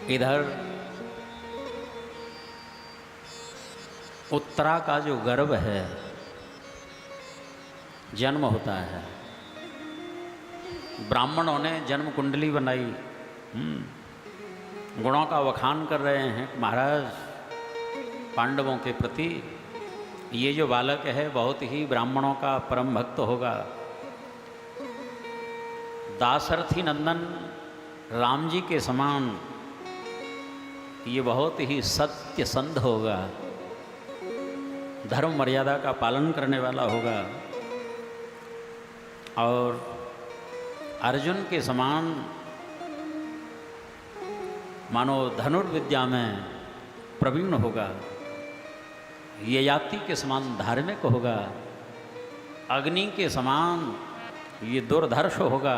इधर उत्तरा का जो गर्भ है, जन्म होता है। ब्राह्मणों ने जन्म कुंडली बनाई, गुणों का वखान कर रहे हैं महाराज पांडवों के प्रति। ये जो बालक है बहुत ही ब्राह्मणों का परम भक्त होगा, दाशरथी नंदन राम जी के समान ये बहुत ही सत्यसंध होगा, धर्म मर्यादा का पालन करने वाला होगा और अर्जुन के समान मानो धनुर्विद्या में प्रवीण होगा, ययाति के समान धार्मिक होगा, अग्नि के समान ये दुर्धर्ष होगा,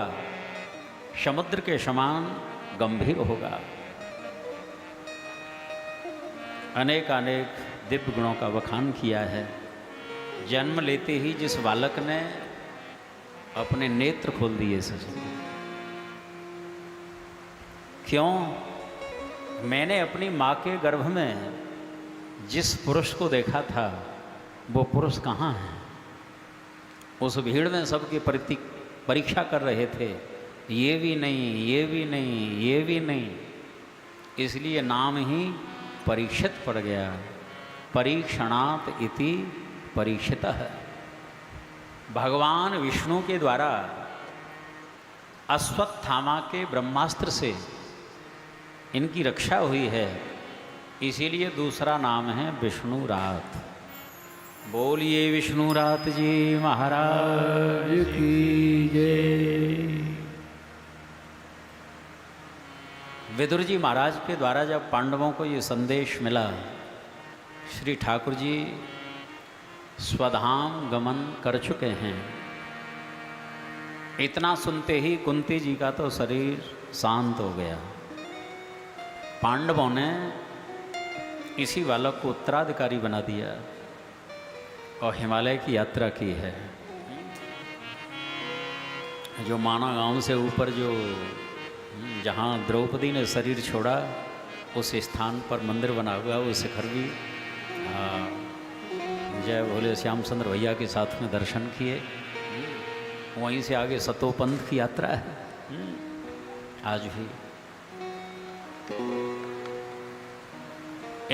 समुद्र के समान गंभीर होगा। अनेक अनेक दिव्य गुणों का वखान किया है। जन्म लेते ही जिस बालक ने अपने नेत्र खोल दिए सजन, क्यों? मैंने अपनी माँ के गर्भ में जिस पुरुष को देखा था वो पुरुष कहाँ है? उस भीड़ में सबकी परीक्षा कर रहे थे, ये भी नहीं, ये भी नहीं, ये भी नहीं, इसलिए नाम ही परीक्षित पड़ गया। परीक्षणात् इति परीक्षितः। भगवान विष्णु के द्वारा अश्वत्थामा के ब्रह्मास्त्र से इनकी रक्षा हुई है, इसीलिए दूसरा नाम है विष्णुरात। बोलिए विष्णुरात जी महाराज की जय। विदुर जी महाराज के द्वारा जब पांडवों को ये संदेश मिला, श्री ठाकुर जी स्वधाम गमन कर चुके हैं, इतना सुनते ही कुंती जी का तो शरीर शांत हो गया। पांडवों ने इसी बालक को उत्तराधिकारी बना दिया और हिमालय की यात्रा की है। जो माना गांव से ऊपर जो जहाँ द्रौपदी ने शरीर छोड़ा, उस स्थान पर मंदिर बना हुआ, वो शिखर भी जय भोले श्याम सुंदर भैया के साथ में दर्शन किए। वहीं से आगे सतोपंथ की यात्रा है आज भी।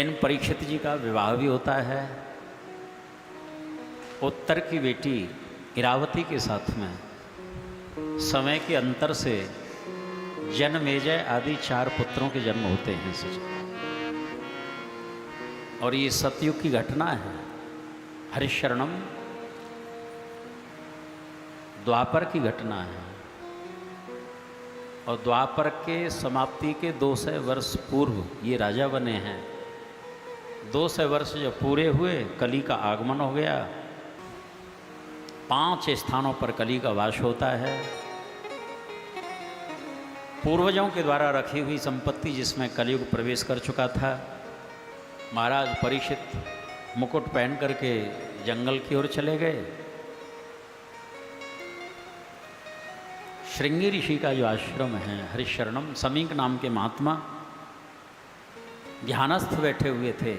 इन परीक्षित जी का विवाह भी होता है उत्तर की बेटी इरावती के साथ में। समय के अंतर से जनमेजय आदि 4 पुत्रों के जन्म होते हैं और ये सतयुग की घटना है। हरिशरणम द्वापर की घटना है और द्वापर के समाप्ति के 200 वर्ष पूर्व ये राजा बने हैं। 200 वर्ष जब पूरे हुए, कली का आगमन हो गया। 5 स्थानों पर कली का वास होता है। पूर्वजों के द्वारा रखी हुई संपत्ति जिसमें कलयुग प्रवेश कर चुका था, महाराज परीक्षित मुकुट पहन करके जंगल की ओर चले गए। श्रृंगी ऋषि का जो आश्रम है हरिशरणम, समीक नाम के महात्मा ध्यानस्थ बैठे हुए थे।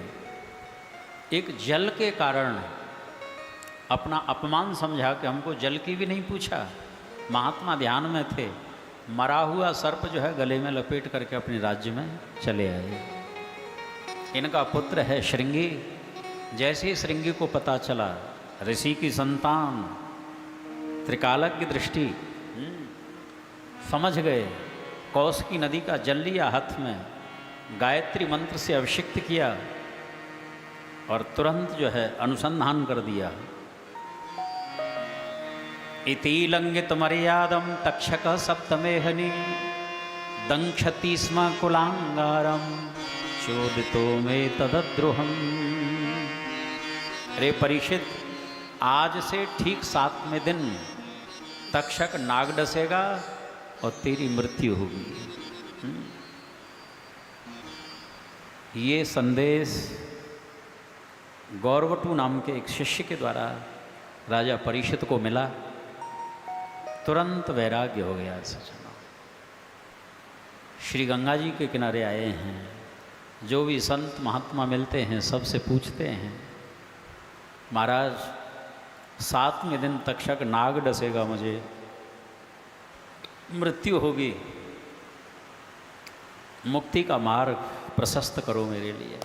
एक जल के कारण अपना अपमान समझा कि हमको जल की भी नहीं पूछा। महात्मा ध्यान में थे, मरा हुआ सर्प जो है गले में लपेट करके अपने राज्य में चले आए। इनका पुत्र है श्रृंगी। जैसे ही श्रृंगी को पता चला, ऋषि की संतान, त्रिकालक की दृष्टि, समझ गए। कौशिकी नदी का जल लिया हाथ में, गायत्री मंत्र से अभिषिक्त किया और तुरंत जो है अनुसंधान कर दिया। इति लंघित मर्यादम तक्षक सप्तमेहनि दंक्षति स्म कुलांगारम चोदितो में तदद्रुहम। अरे परीक्षित, आज से ठीक 7वें दिन तक्षक नाग डसेगा और तेरी मृत्यु होगी। ये संदेश गौरवटू नाम के एक शिष्य के द्वारा राजा परीक्षित को मिला। तुरंत वैराग्य हो गया सज्जनों। श्री गंगा जी के किनारे आए हैं। जो भी संत महात्मा मिलते हैं सबसे पूछते हैं, महाराज 7वें दिन तक्षक नाग डसेगा, मुझे मृत्यु होगी, मुक्ति का मार्ग प्रशस्त करो मेरे लिए।